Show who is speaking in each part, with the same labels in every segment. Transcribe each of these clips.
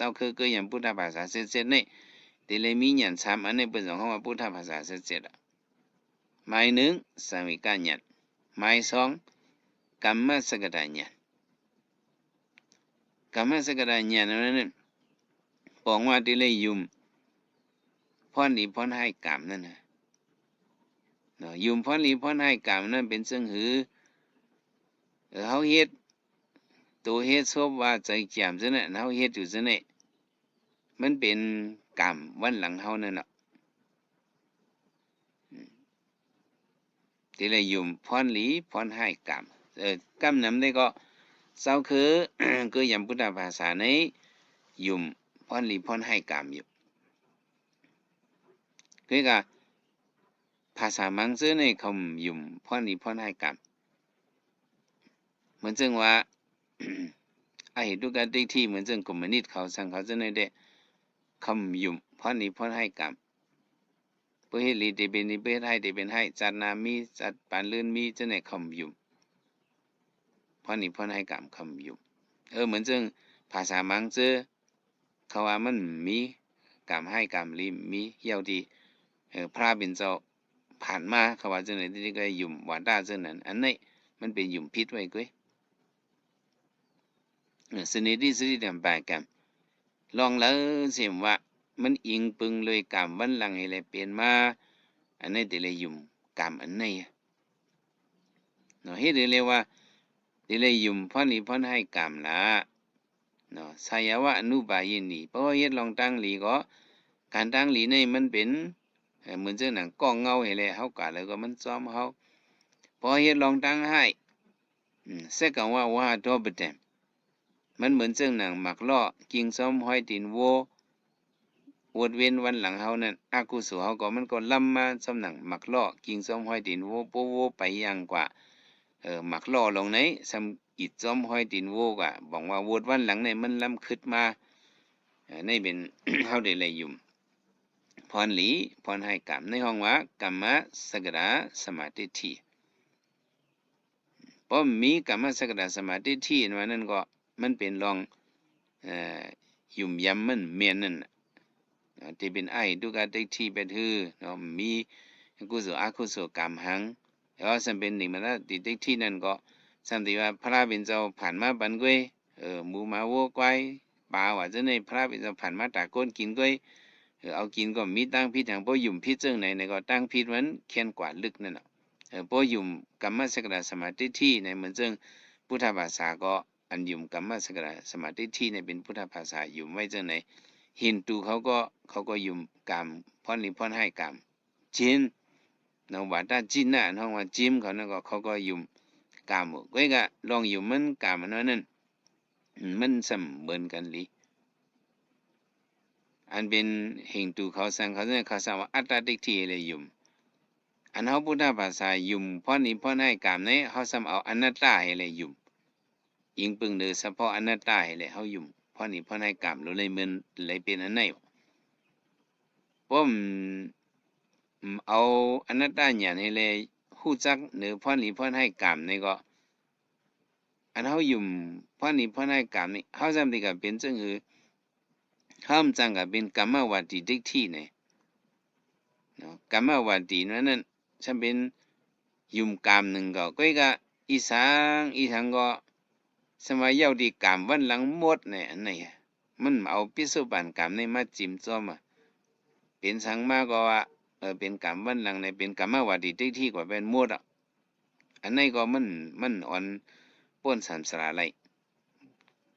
Speaker 1: จ้าคืออย่างพุทธภาษาเสร็จๆนี่แต่เลยมีหยันซ้ำอันนี้เป็นสองคำว่าพุทธภาษาเสร็จๆหมายหนึ่งสังวิกาญาณหมายสองกัมมสกตาญาณกัมมสกตาญาณนั้นบอกว่าที่เลยยุมพ้อนดีพ้อนให้กรรมนั่นนะเนาะยุมพ้อนดีพ้อนให้กรรมนั่นเป็นซึ่งหือเขาเฮ็ดตัวเฮ็ดซบว่าใจแจ่มซะเนี่ยเขาเฮ็ดอยู่ซะเนี่ยมันเป็นกรรมวันหลังเฮานั่นน่ะที่เลยยุมพ้อนหลีพ้อนให้กรรมกรรมนั้นได้ก็เศร้าคือ คืออย่างพุทธภาษาในยุมพ้อนหลีพ้อนให้กรรมอยู่คือก็ภาษามังซื้อในคำยุมพ้อนหลีพ้อนให้กรรมเหมือนซึ่งว่า ไอ้ทุกการที่เหมือนซึ่งคอมมิวนิสต์เขาสั่งเขาจะในเดคำยุมพ้อนหลีพ้อนให้กรรมเพื่อให้ลีเดเป็นลีเพื่อให้เดเป็นให้จัดนามีจัดปานลื่นมีจะในคำยุมพ้อนหลีพ้อนให้กรรมคำยุมเหมือนซึ่งภาษามังซื้อเขาว่ามันมีกรรมให้กรรมลีมีเยี่ยวดีพระเป็นเจ้าผ่านมาเขาว่าจะในที่ก็ยุมว่าได้เช่นนั้นอันนี้มันเป็นยุมพิษไว้กุ้ยสนิทที่สุดที่ไปกันลองแล้วเสียมว่ามันอิงปึงเลยกรรมวันหลังให้เลยเปลี่ยนมาอันนี้เดี๋ยวเลยยุมกรรมอันนี้เนาะเฮ็ดเลยว่าเดี๋ยวเลยยุมพ้อนนี้พ้อนให้กรรมละเนาะสายาวะอนุบายินีเพราะเฮ็ดลองตั้งหลีก็การตั้งหลีนี่มันเป็นเหมือนเจ้าหนังกล้องเงาให้เลยเฮากะแล้วก็มันซ้อมเฮาพอเฮ็ดลองตั้งให้เสกกันว่าดอบเต็มมันเหมือนเจ้าหนังหมักล่อกิงซ้อมห้อยตีนโววดเว้นวันหลังเฮานั่นอากุศลเฮาก็มันก็ล้ำมาสำหนังหมักล่อกิงซ้อมห้อยตีนโวโปโวไปอย่างกว่าหมักล่อลงไหนซ้ำอิดซ้อมห้อยตีนโวกะบอกว่าวดวันหลังเนี่ยมันล้ำขึ้นมาในเป็น เฮาได้เลยยุ่มพรหลีพรให้กรรมในห้องว่ากรรมสกตาสมาธิที่พอมีกรรมสกตาสมาธิที่นั้นก็มันเป็นรองยุ่มยำมันเมียนนั่นที่เป็นไอ้ดูกาได้ที่เป็นฮือเนาะมีกุศลอกุศลกรรมหังแล้วสัมเป็นหนึ่งมันที่ได้ที่นั่นก็สัมติว่าพระเป็นเจ้าผ่านมาบันกวยหมูมาวัวควายปลาว่าจะในพระเป็นเจ้าผ่านมาตาก้นกินกวยเอากินก็มีตั้งพิษทางพอยุ่มพิษเจิงไหนก็ตั้งพิษมันเขียนกว่าลึกนั่นเนาะพอยุ่มกรรมสกตาสมาธิที่ในเหมือนเจิงพุทธภาษาก็อันยุ่มกรรมสกตาสมาธิที่ในเป็นพุทธภาษายุ่มไว้เจิงไหนฮินดูเขาก็ยุ่มกรรมพ้อนหรือพ้อนให้กรรมจีนนว่าถ้าจีนน่ะน้องว่าจิมเขานั่นก็เขาก็ยุ่มกรรมก็ก็ลองยุ่มมันกรรมนั้นมันเสมอกันลีอันเป็นฮินดูเขาสั่งเขาเนี่ยเขาสั่งว่าอัตตาดิกทีเลยยุ่มอันเขาพุทธภาษายุ่มพ้อนหรือพ้อนให้กรรมเนี่ยเขาสั่งเอาอนัตตาให้เลยยุ่มยิงปึงเดือเฉพาะอนัตตาให้เลยเขายุ่มพ้อนหรือพ้อนให้กรรมเลยมันเลยเป็นอันไหนผมเอาอนัตตาญาณให้เลยฮู้จักหรือพ้อนหรือพ้อนให้กรรมนี่ก็อันเขายุ่มพ้อนหรือพ้อนให้กรรมนี่เขาจำได้กับเป็นจังหือห้ามจังกับเป็นกรรมวัฏฏีดิกที่เนี่ยเนาะกรรมวัฏฏีนั้นฉันเป็นยุ่มกรรมหนึ่งก็อีสังก็สมัยยาวดีกรรมวันหลังหมดเนี่ยอันไหนมันเอาปิสุบันกรรมในมาจิ้มจ้อมเป็นสังมาก็ว่าเป็นกรรมวันหลังในเป็นกรรมวัฏฏีดิกที่กว่าเป็นหมดอันไหนก็มันอ่อนป้นสัมสระไร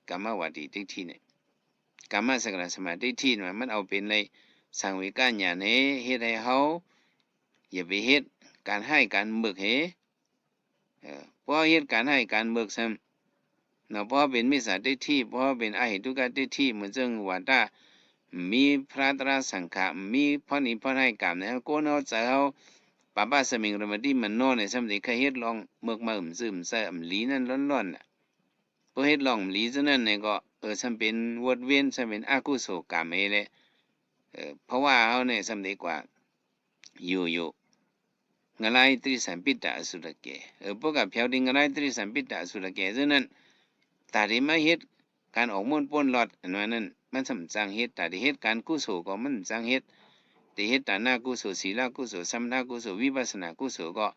Speaker 1: กรรมวัฏฏีดิกที่เนี่ยกรรมสกตาสมาธิที่มันเอาเป็นเลยสังเวกญาณเฮ็ดให้เฮาอย่าไปเฮ็ดการให้การเบิกเพราะเฮ็ดการให้การเบิกซ้ำเนาะเพราะเป็นมิจฉาทิฏฐิเพราะเป็นอเหตุกทิฏฐิเหมือนซึ่งว่าถ้ามีพระตรัสสังฆะมีพ้อนิพ้อให้กรรมเนี่ยก็เนาะจะเฮาปะปะสมิงระมดีมันนอนเนี่ยซ้ำที่เคยเฮ็ดลองเมือกมาซึมใส่หลีนั่นร้อนๆน่ะพอเฮ็ดลองหลีซะนั่นเนี่ยก็ซ้ำเป็นวดเวียนซ้ำเป็นอกุศลกรรมเลยเพราะว่าเฮาเนี่ยซ้ำดีกว่าอยู่งลายตรีสัมปิตะอสุรเกพวกกับเพียวดิงงลายตรีสัมปิตะอสุรเกฉะนั้นตาริมาเฮ็ด การออกม่วนป้นหลอดอันนั้นมันสำจังเฮ็ดแต่เฮ็ดการกุศลก็มันจังเฮ็ดแต่เฮ็ดตาหน้ากุศลศีลกุศลสัมมากุศลวิปัสสนากุศลก็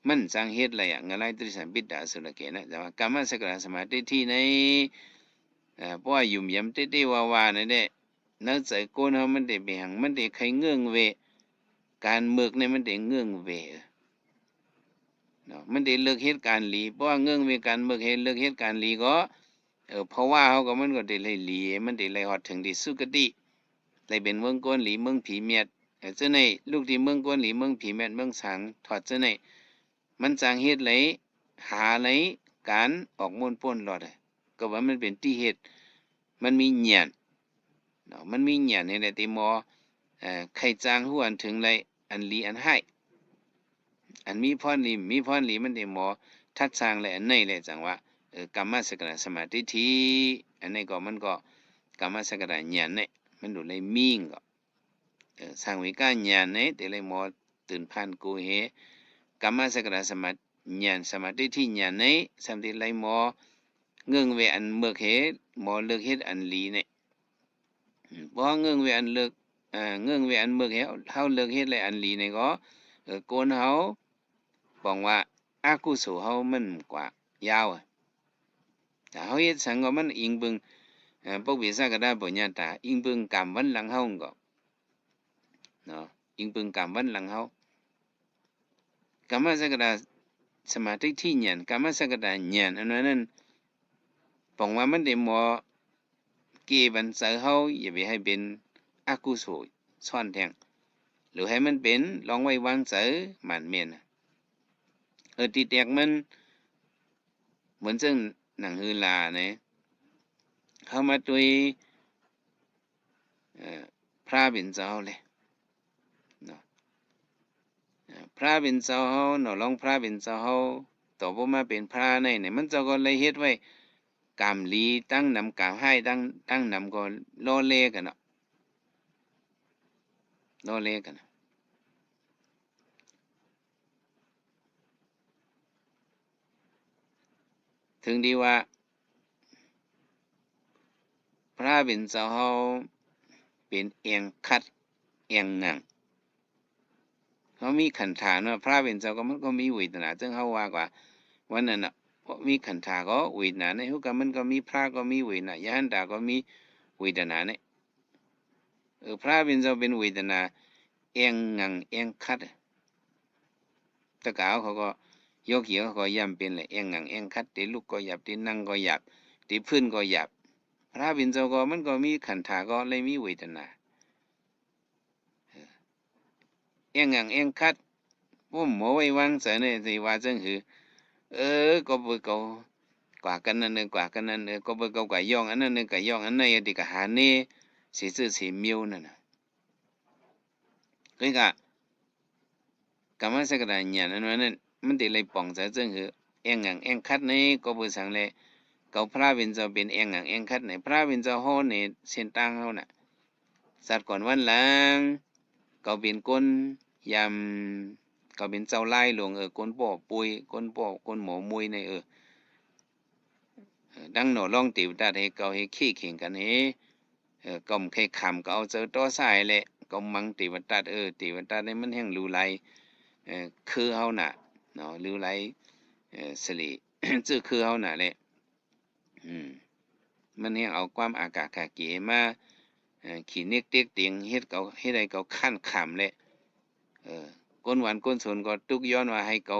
Speaker 1: มันจังเฮ็ดเลยอ่ะงะไลตริสัมปิดาสุรเกนะแต่ว่ากรรมสกตสมาธิที่ในเพราะว่ายุ่มยำเต้ๆวาๆนั่นแหละนักใจโกนเฮามันได้ไปหังมันได้ใครเงื่องเวการเมือกในมันได้เงื่องเวเนาะมันได้เลิกเหตุการณ์หลีเพราะว่าเงื่องเวการเมือกเฮ็ดเลิกเหตุการณ์หลีก็เพราะว่าเฮาก็มันก็ได้เลยหลีมันได้เลยฮอดถึงที่สุคติได้เป็นเมืองโกนหลีเมืองผีเมียดเจ้าในลูกที่เมืองโกนหลีเมืองผีเมียดเมืองสังถอดเจ้าในมันจังเฮ็ดเลยหาเลยการออกม่วนป้นหลอดก็ว่ามันเป็นที่เฮ็ดมันมีญาณเนาะมันมีญาณนี่แหละที่หมอใครจางฮู้อันถึงเลยอันหลีอันให้อันมีพรหลีมันได้หมอทัดสร้างและอันไหนแหละจังว่ากรรมสกตสมาธิทีอันนี้ก็มันก็กรรมสกตญาณเนี่ยมันดูเลยมีงก็สร้างวิการญาณเนี่ยแต่เลยหมอตื่นพันกูเฮกรรมสกตสมาญาณสมาธิที่ญาณเนี่ยสัมติเลยหมอเงื่องเวอันเมือกเฮหมอเลิกเฮ็ดอันหลีเนี่ยบ่เงื่องเวอันเลิกเงื่องเวอันเมือกเฮเฮาเลิกเฮ็ดเลยอันหลีเนี่ยก็โกนเฮาบอกว่าอากุศลเฮามันกว่ายาวแต่เฮาเฮ็ดสังก็มันอิงเบิ่งพวกวิสาก็ได้บ่ญาตาอิงเบิ่งกรรมวันหลังเฮาก็เนาะอิงเบิ่งกรรมวันหลังเฮากรรมสกตสมาธิที่ญาณกรรมสกตญาณอันนั้นบอกว่ามันได้หมอเกบันเสเฮาอย่าไปให้เป็นอกุศลซ่อนแทงหรือให้มันเป็นลองไว้วางเสมันเมียนที่แตกมันเหมือนซึ่งหนังฮือลาเนี่ยเข้ามาด้วยพระเป็นเจ้าเลยเนาะพระเป็นเจ้าเฮาเนาะลองพระเป็นเจ้าเฮาต่อบ่มาเป็นพระในเนี่ยมันเจ้าก็เลยเฮ็ดไว้กามลีตั้งนำกามให้ตั้งนำก็ล้อเล่กันเนาะล้อเล่กันถึงดีว่าพระเป็นเจ้าเฮาเป็นเอียงคัดเอียงหนังเขามีขันธาเนาะพระเป็นเจ้าก็มันก็มีเวทนาซึ่งเฮาว่ากว่าวันนั้นน่ะมีขันธาก็เวทนาในฮู้ก็มันก็มีพระก็มีเวทนายะหันตาก็มีเวทนาเนี่ยพระเป็นเจ้าเป็นเวทนาเอียงหนังเอียงคัดตะกาวเขาก็ยกเหี่ยวเขาก็ย่ำเป็นเลยเอียงหนังเอียงคัดที่ลุกก็หยับที่นั่งก็หยับที่พื้นก็หยับพระเป็นเจ้าก็มันก็มีขันธาก็เลยมีเวทนาเอียงหนังเอียงคัดผมหมอไว้วางเสเนี่ยสิว่าจังหือก็บ่เกากว่ากันนั่นกว่ากันนั่นก็บ่เกากว่าย่องอันนั้นก็ย่องอันนั้นติก็หาเน่สิซื่อสิเมียวนั่นน่ะก็กรรมสกตญาณอันนั้นมันติเลยป่องซะจังหือเอียงหนังเอียงคัดนี่ก็บ่สังเลยเกาพระเป็นเจ้าเป็นเอียงหนังเอียงคัดนี่พระเป็นเจ้าเฮานี่เส้นตั้งเฮาน่ะสัตว์ก่อนวันหลังเขาเป็นคนยำเขาเป็นเจ้าไล่หลวงคนป่อปุยคนป่อคนหมอมวยในดังหนอล่องติวตาให้เขาให้ขี้เข่งกันให้ก็มให้ขำก็เอาเจอต่อสายแหละก็มังติวตัดติวตัดนี่มันแห่งรู้ไหลคือเฮาน่ะเนาะรู้ไหลสลี ชื่อคือเฮาน่ะแหละมันแห่งเอาความอากาศขาเก๋มาขี้เน็กเต็กเตียงเฮ็ดเขาเฮ็ดให้เขาคั่นขำแหละก้นหวานก้นสนก็ตุกย้อนว่าให้เขา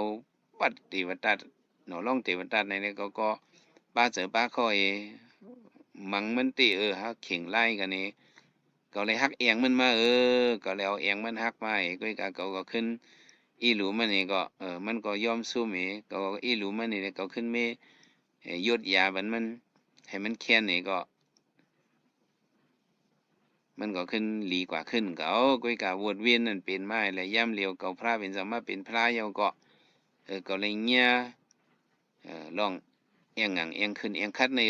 Speaker 1: ปัดติวตัดหนอล่องติวตัดในนี้ก็ป้าเจอป้าคอยมังมันติฮักเข่งไล่กันนี่ก็เลยฮักเอียงมันมาก็เลยเอาเอียงมันฮักมาก็ก็ขึ้นอีหลูมันนี่ก็มันก็ยอมสู้เมก็อีหลูมันนี่ก็ขึ้นเมยดยาบันมันให้มันแค้นนี่ก็มันก็ขึ้นหลีกว่าขึ้นก็เอาก้อยกะวนเวียนนั่นเป็นไม้และย่ำเลียวเก่าพระเป็นสมาเป็นพระเยาก็ก็เลยเงี้ยลองเอียงหงังเอียงขึ้นเอียงคัดใน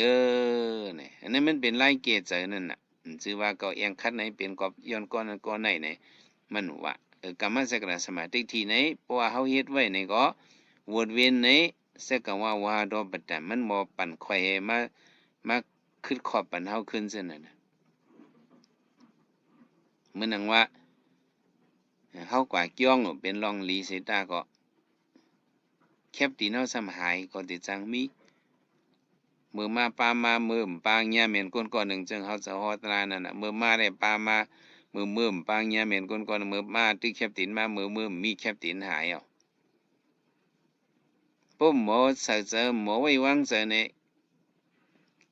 Speaker 1: นี่อันนั้นมันเป็นไล่เกจใจนั่นน่ะชื่อว่าก็เอียงคัดในเป็นกอบย้อนก้อนนั้นก้อนไหนไหนมันว่ากรรมสกตสมาธิที่ไหนเพราะว่าเฮาเฮ็ดไว้ในก็วนเวียนในสักว่าวาดอบัดมันบ่ปั่นข่อยมา ขึ้นขอบปันเฮาขึ้นซั่นน่ะมื้อนังว่าเฮากว่าเกี้ยงเป็นรองลีเสตาก็แคบตีนเฮาซ้ำหายก็ติจังมีมือมาปามามือปางเงียเหม็นก้นก่อนหนึ่งจึงเฮาจะฮอดตรานั่นน่ะมือมาได้ปามามือปางเงียเหม็นก้นก่อนมือมาตึกแคบตีนมามือมีแคบตีนหายเอาปุ๊บหมอใส่เจอหมอไว้วางเจอเนี่ย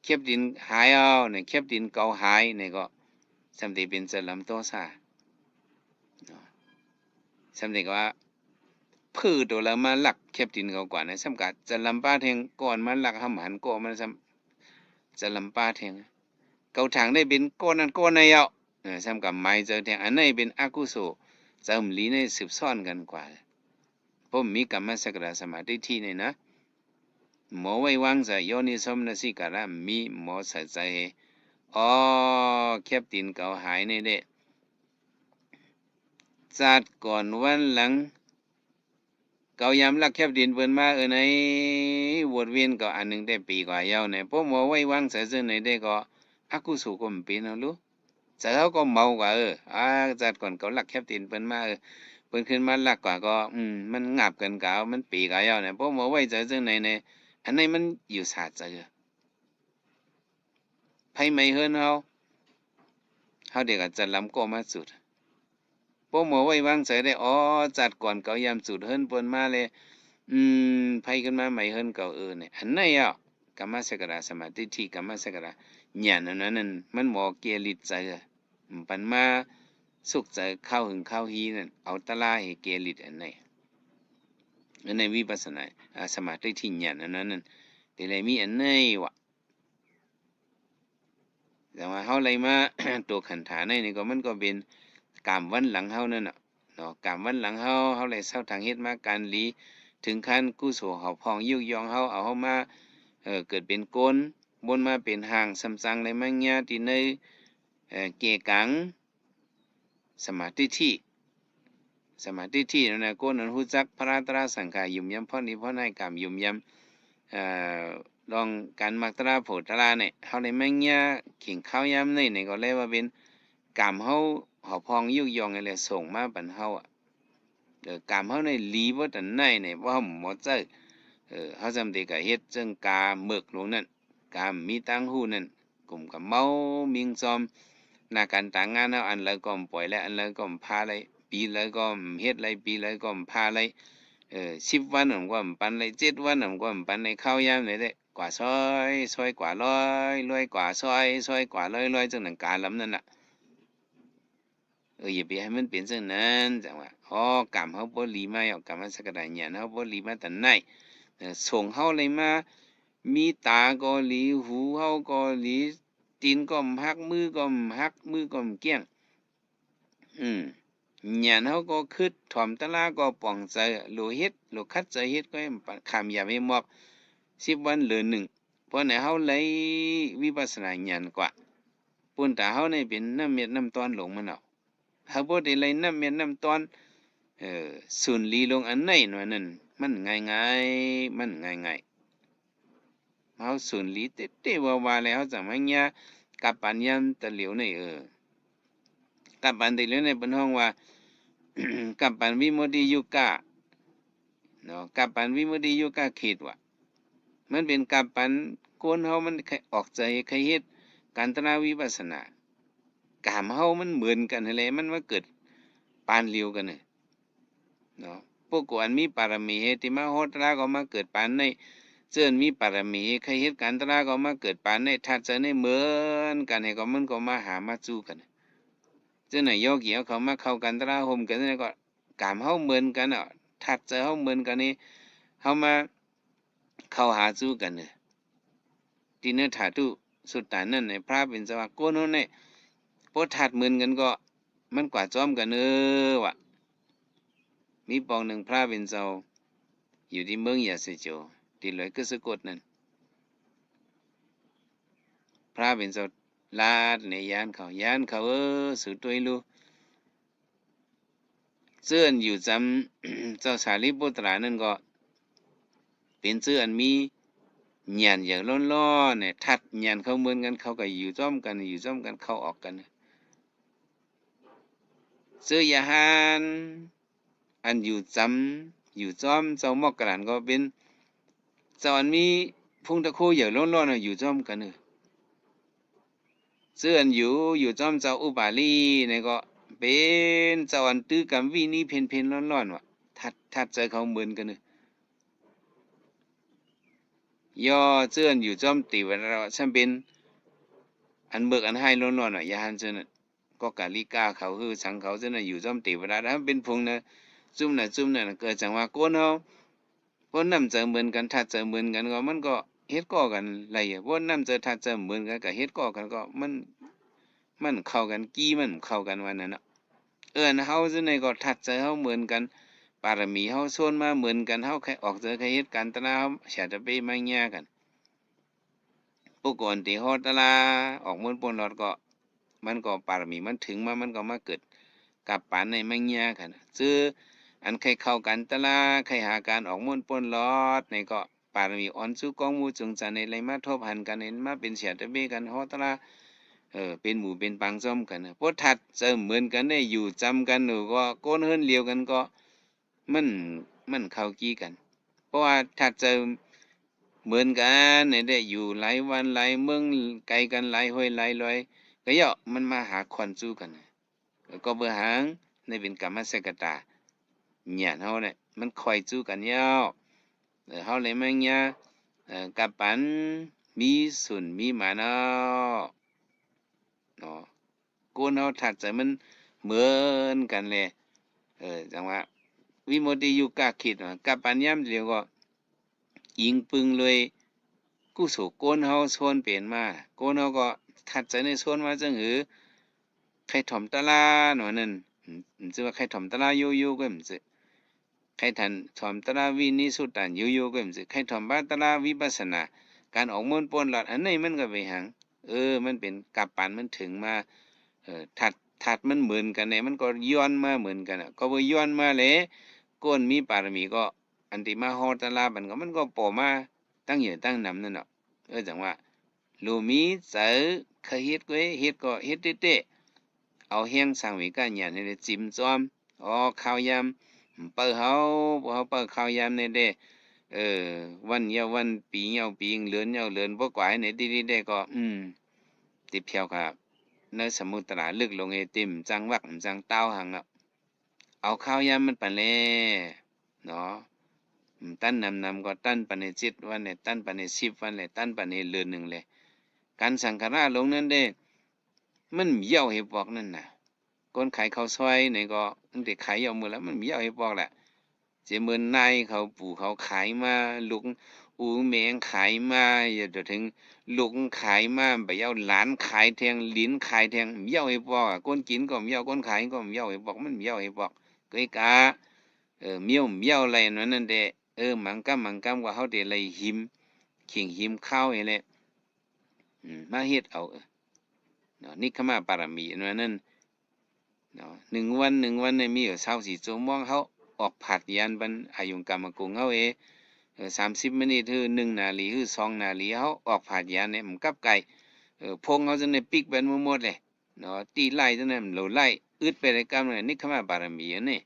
Speaker 1: แคบตีนหายเอาเนี่ยแคบตีนเก่าหายเนี่ยก็สำติเป็นเจอลำตัวซาสำติก็ว่าพืชตัวละมาหลักแคบตีนเก่ากว่าเนี่ยสำกัดจะลำป้าแทงก่อนมันหลักหำหันก่อมันจะลำป้าแทงเกาทางได้เป็นก้อนนั้นก้อนในเอาซ้ำกับไม้เจอแทงอันไหนเป็นอากุโสจะมลีในสืบซ่อนกันกว่าผมมีกรรมสกระสมาธิที่เนี่ยนะหมอไว้วางใจโยนิสมนสิการะมีหมอใส่ใจอ๋อแคบตีนเก่าหายในเด้จัดก่อนวันหลังเกายามลักแคบดินเปิ้นมาในวนเวียนก็อันหนึงได้ปีกว่ายาวเนี่ยพวกหมอไว้วางใจซึ่งในได้ก็อากุโสก็มันเป็นเอาลูจะเขาก็เมากว่าจัดก่อนเขาลักแคบดินเปิ้นมาเปิ้นขึ้นมาลักกว่าก็มันงับกันกาวมันปีกว่ายาวเนี่ยพวกหมอไว้ใจซึ่งในอันนี้มันอยู่ศาสตร์ใจไผไม่เฮิรนเฮาเด็กอาจจะลำก็มาสุดพวกหมอไว้วางใจได้จัดก่อนเขายามสุดเฮิรนเปิ้นมาเลยไผขึ้นมาไม่เฮิรนเก่าเนี่ยอันไหนกรรมสกระสมาธิที่กรรมสกระญาณนั้นมันหมอเกลิดใจปันมาสุขใจเข้าหึงเข้าฮีนั่นเอาตะลาให้เกลิดอันไหนในวิปัสสนาสมาธิที่ญาณนั้นแต่เลยมีอันไหนวะแต่ว่าเฮาเลยมาตัวขันธาในนี่ก็มันก็เป็นกรรมวันหลังเฮานั่นน่ะเนาะกรรมวันหลังเฮาเลยเศร้าทางเฮ็ดมาการหลีถึงขั้นกุศลเฮาพองยุกยองเอาเฮามาเกิดเป็นโกนบนมาเป็นหางสำจังเลยมังญาที่ในเกกังสมาธิที่นั่นน่ะโกนนั้นฮู้จักพระตราสังขารยุ่มยำพอนี้พอในกรรมยุ่มยำลองการมักตราโผตราเนี่ยเฮาได้มังญาขิงข้าวยามนี่ก็เลยว่าเป็นกรรมเฮาพองยุกยองนี่แหละส่งมาปันเฮากรรมเฮาในหลีบ่ตันในเนี่ยว่าหมดใจเฮาจำได้ก็เฮ็ดจึงกาหมึกลงนั่นกามีตังหูนั่นกลุ่มกับเมามิงซอมหน้าการต่างงานเฮาอันเลยก็ปล่อยและอันเลยก็พาเลยปีเลยก็เฮ็ดเลยปีเลยก็พาเลย10วันผมก็ปันเลย7วันผมก็ปันในข้าวยามเลยเด้กว่าซอยกว่าร้อยกว่าซอยกว่าร้อยจังนั้นกาลำนั่นน่ะอย่าไปให้มันเป็นจังนั้นจังว่ากรรมเฮาบ่หลีมาเอากรรมสกดาญาณเฮาบ่หลีมาแต่ไหนส่งเฮาเลยมามีตาก็หลีหูเฮาก็หลีตีนก็หักมือก็หักมือก็เกี้ยงอืมญาณเฮาก็คิดถ่อมตะลาก็ป่องใจโลเฮ็ดโลคัดใจเฮ็ดก็ขามอย่าไปมอบ10วันเหลือ1เพราะไหนเฮาเลยวิปัสสนาญาณกว่าปุ่นตาเฮานี่เป็นน้ำเม็ดน้ำตอนหลงมันเอาเฮาบ่ได้เลยน้ำเม็ดน้ำตอนสุนลีลงอันไหนหน่อยนั่นมันง่ายๆมันง่ายๆเฮาสุนลีเต๊ะๆว่าๆแล้วเฮาจะมาญากับปัญญามตะเหลียวนี่กับปันตะเหลียวนี่เปิ้นฮ้องว่า กับปันวิมุตติยุกะเนาะกับปันวิมุตติยุกะเขตว่ะมันเป็นกับปันคนเฮามันออกใจใครเฮ็ดการตนาวิปัสสนากามเฮามันเหมือนกันนั่นแหละมันมาเกิดปานเลียวกันน่ะเนาะพวกกูอันมีปารมีเฮ็ดที่มาโหตราก็มาเกิดปานในเจิ้นมีปารมีใครเฮ็ดการตนาก็มาเกิดปานในถ้าเจอในเหมือนกันให้ก็มันก็มาหามาจู้กันเจ้าไหนโยกีเอาเขามาเข้ากันตราโฮมกันนี่ก็กามเฮาเหมือนกันถ้าเจอเฮาเหมือนกันนี่เฮามาเข้าหาจู้กันเนี่ยที่เนื้อถาตุสุดตานนั่นในพระเป็นสวากโกนเนี่ยพอถัดเหมือนกันก็มันกว่าจอมกันวะมีปองหนึ่งพระเป็นเจ้าอยู่ที่เมืองยาเสโจที่ลอยก็สะกดนั่นพระเป็นเจ้าลาดในยานเขาสุดตัวลูเสื่อนอยู่จำ เจ้าสารีบุตรานั่นก็เป็นเสื่อนมี หยันอย่างร้อนๆเนี่ยทัดหยันเขาเหมือนกันเขาก็อยู่จ้อมกันเข้าออกกันซื้อยาหารอันอยู่จ้อมเจ้าหมอกกะหลันก็เป็นเจ้าอันมีพุงตะโคอย่างร้อนๆน่ะอยู่จ้อมกันซื้ออันอยู่จ้อมเจ้าอุบาลีเนี่ยก็เป็นเจ้าอันตื้อกำวีนี่เพนๆร้อนๆว่ะทัดใจเขาเหมือนกันย่อเจื้อนอยู่จ้อมตีเวลาฉันเป็นอันเบิกอันให้ร้อนๆว่ะยาหันเจาน่ะก็กะลิกาเขาคือสังเขาเจาน่ะอยู่จ้อมตีเวลาถ้าเป็นพงนะจุ่มน่ะเกิดจังว่าโกนเฮาคนนำเจอเหมือนกันทัดเจอเหมือนกันก็มันก็เฮ็ดก่อกันไรอ่ะวนนำเจอทัดเจอเหมือนกันก็เฮ็ดก่อกันก็มันเข้ากันกี้มันเข้ากันวันนั้นน่ะเฮาจังได๋ก็ทัดเจอเฮาเหมือนกันบารมีเฮาส่วนมาเหมือนกันเฮาแค่ออกเจอแค่เฮ็ดกันตะนาเฮาฉะจะไปมาแย่กันผู้ก่อนที่ฮอดตะลาออกม่วนป่นรอดก็มันก็บารมีมันถึงมามันก็มาเกิดกับปานในมาแย่กันซื้ออันใครเข้ากันตะลาใครหาการออกม่วนป่นรอดในก็บารมีอ่อนสู่กองหมู่จงจันในไหลมาทบหันกันเห็นมาเป็นเสียตะเบกันฮอดตะลาเป็นหมู่เป็นปางซ่อมกันนะเพราะทัดเจอเหมือนกันได้อยู่จำกันหนูก็โกนเฮิรนเลียวกันก็มันมันเข้ากี้กันเพราะว่าทัดเจอเหมือนกันเนี่ยได้อยู่หลายวันหลายเมืองไกลกันหลายห้วยหลายลอยก็ย่อมันมาหาควันสู้กันนะก็เบื่อหางในเป็นกรรมสกตาเนี่ยเฮาเนี่ยมันคอยสู้กันย่อเฮาเลยมันเนี่ยกับปันมีสุนมีหมาเนาะ เนาะกูเนาถัดใจมันเหมือนกันเลยจังว่าวิโมติอยู่กาคิดว่ากับปัญญามเดียวก็ยิงปึงเลยกู้สู่โกนเฮาโซนเปลี่ยนมาโกนเฮาก็ถัดใจในโซนมาจังหือใครถ่อมตะลาหนอนั่นจะว่าใครถ่อมตะลาโยโย่ก็มันจะใครทันถ่อมตะลาวินิสุตันโยโย่ก็มันจะใครถ่อมบาตะลาวิปัสสนาการออกมนต์ปนหลอดอันนี้มันก็ไปหังมันเป็นกับปันมันถึงมาถัดมันเหมือนกันเนี่ยมันก็ย้อนมาเหมือนกันอ่ะก็บ่ย้อนมาเลยก้นมีปารมีก็อันที่มาฮอดตะลาบันก็มันก็โผล่มาตั้งเหยือตั้งนำนั่นเนาะจังว่าลูมีเจอเคยเฮ็ดก็เฮ็ดก็เฮ็ดเต้ๆเอาแห้งสร้างไว้กันหยันให้ได้จิ้มจ้อมข้าวยำเปิ้ลเฮาเปิ้ลข้าวยำนี่เด้เออวันเยาวันปีเยาปีเดือนเยาเดือนบ่กว่าไหนดีๆได้ก็ติเพียวครับในสมุทราลึกลงไอติมจังวักจังเต้าหังอ่ะเอาข้าวยำมันไปเลยเนาะตั้นนำก็ตั้นไปใน7 วันเลยตั้นไปใน10 วันเลยตั้นไปในเดือนหนึ่งเลยการสังฆราชลงนั้นเด้มันเหี่ยวให้บอกนั่นน่ะคนขายข้าวซอยนี่ก็ตั้งแต่ขายเอามือแล้วมันเหี่ยวให้บอกแหละเจเหมือนนายเขาปู่เขาขายมาลุงอูแมงขายมาอย่าถึงลุงขายมาไปเอาหลานขายแทงลิ้นขายแทงเหี่ยวให้บอกอ่ะคนกินก็เหี่ยวคนขายก็เหี่ยวให้บอกมันเหี่ยวให้บอกเกยกาเมียวอะไรนั่นแหละมังกำว่าเฮาได้ไล่หิมขิงหิมข้าวนี่แหละมาเฮ็ดเอาเนาะนี่ขมาปารมีอันนั้นเนาะหนึ่งวันเนี่ยมีอยู่24 ชั่วโมงเฮาออกผาดยานบันอายุกรรมกงเฮา30 นาทีคือ1 นาทีคือ2 นาทีเฮาออกผาดยานเนี่ยมันกลับไกลพงเฮาจังได้ปิกแบนหมดเลยเนาะตีไล่จังนั้นโหลไล่อึดไปได้กรรมเนี่ยนี่ขมาปารมีอันนี้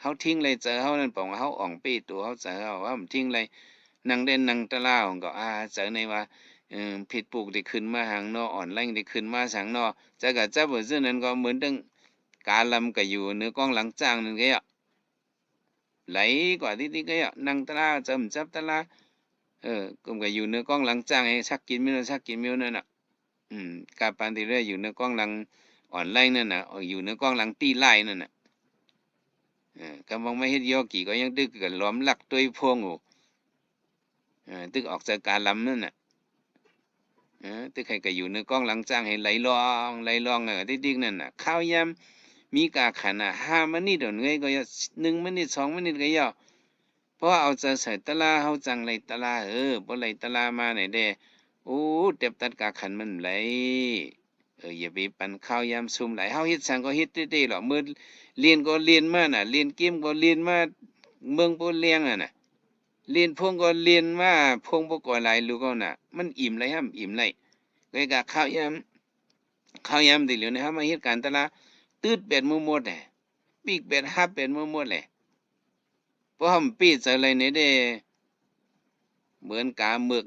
Speaker 1: เฮาทิ้งเลยเจอเฮานั่นปองเฮาอ่องปี้ตัวเฮาเจอเฮาว่ามันทิ้งเลยนั่งเด่นนั่งตะลาของก็เจอในว่าผิดปลูกได้ขึ้นมาหางนออ่อนแรงได้ขึ้นมาสังนอจะกะจับบ่ซื่อนั้นก็เหมือนตึงกาลำก็อยู่เนื้อกองหลังจ้างนั่นก็ไหลกว่าที่ก็นั่งตะลาจำจับตะลาก็อยู่เนื้อกองหลังจ้างให้ชักกินมิ้วนั่นน่ะกาปานที่เรื่อยอยู่เนื้อกองหลังอ่อนแรงนั่นน่ะอยู่เนื้อกองหลังตีไล่นั่นน่ะกำลังไม่เฮ็ดโยกีก็ยังตึกกันล้อมลักตัวพวงอยู่ตึกออกจากการลำนั่นน่ะตึกให้ก็อยู่ในกล้องหลังจ้างให้ไหลลองติ๊กๆนั่นน่ะข้าวยำมีกาขัน5 นาทีดอนเงยก็1 นาที2 นาทีก็ย่อเพราะเอาจะใส่ตะลาเฮาจังไหลตะลาบ่ไหลตะลามาไหนเด้โอ้เต็บตัดกาขันมันไหลอย่าไปปั่นข้าวยำซุ่มไหลเฮาเฮ็ดสังก็เฮ็ดเต้ๆหรอกมื้อเรียนก็เรียนมาน่ะเรียนเกมก็เรียนมาเมืองบ่เลี้ยงน่ะ เรียนพงก็เรียนว่าพงบ่ก่อหลายลูกเอาน่ะมันอิ่มเลยครับอิ่มเลยก็กะข้าวยามติเหลียวนะครับมาเฮ็ดการตลาดตืดเป็ดหมดแหละปีกเป็ดฮับเป็ดหมดแหละเพราะหำปีดใส่อะไรในเด้เหมือนกาเมือก